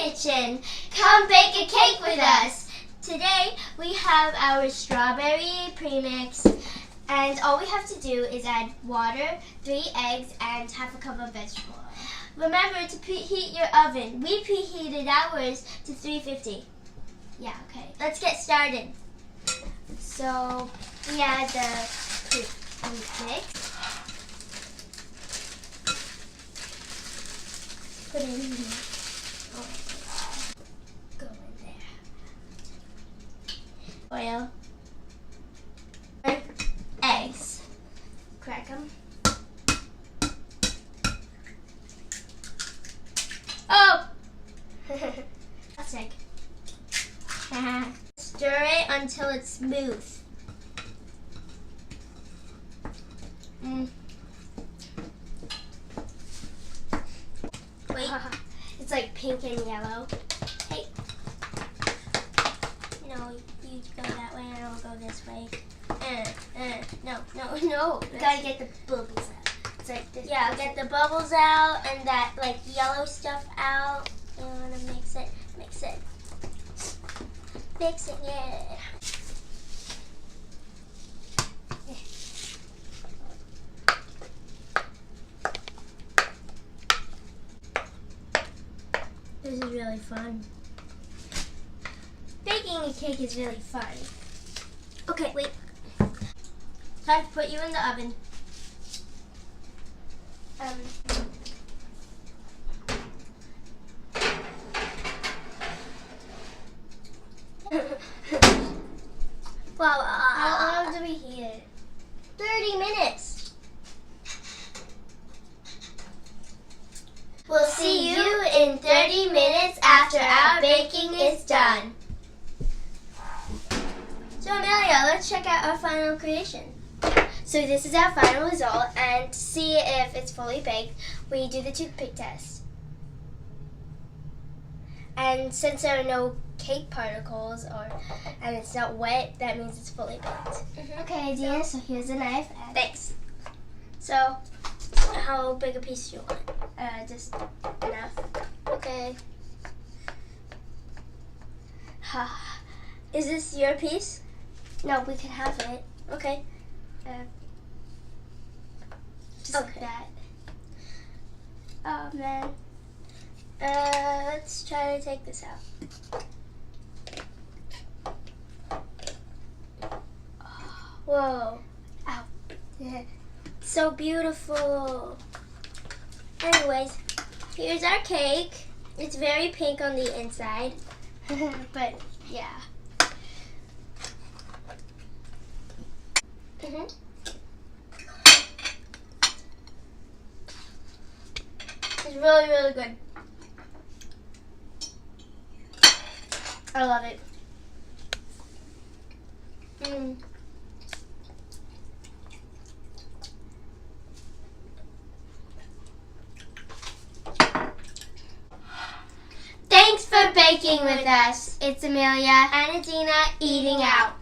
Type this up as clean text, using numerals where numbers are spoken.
kitchen. Come bake a cake with us. Today we have our strawberry premix, and all we have to do is add water, 3 eggs, and half a cup of vegetable oil. Remember to preheat your oven. We preheated ours to 350. Yeah, okay. Let's get started. So we add the premix. Put it in here. Oh, go in there. Oil. Eggs. Crack them. Oh! That's egg. Stir it until it's smooth. Wait, it's like pink and yellow. Hey. No, you go that way and I'll go this way. No. You gotta get the bubbles out. It's like this. Yeah, get the bubbles out and that like yellow stuff out. You wanna mix it. Mix it, yeah. This is really fun. Baking a cake is really fun. Okay, wait. Time to put you in the oven. Wow, how long do we heat it? 30 minutes. We'll see you in 30 minutes after our baking is done. So Amelia, let's check out our final creation. So this is our final result, and to see if it's fully baked, we do the toothpick test. And since there are no cake particles and it's not wet, that means it's fully baked. Okay, Adina, so here's a knife. Thanks. So, how big a piece do you want? Just enough. Okay. Is this your piece? No, we can have it. Okay. Just like that. Oh man. Let's try to take this out. Whoa. Ow. Yeah. So beautiful. Anyways, here's our cake. It's very pink on the inside. But yeah. It's really, really good. I love it. Thanks for baking with us. It's Amelia and Adina eating out.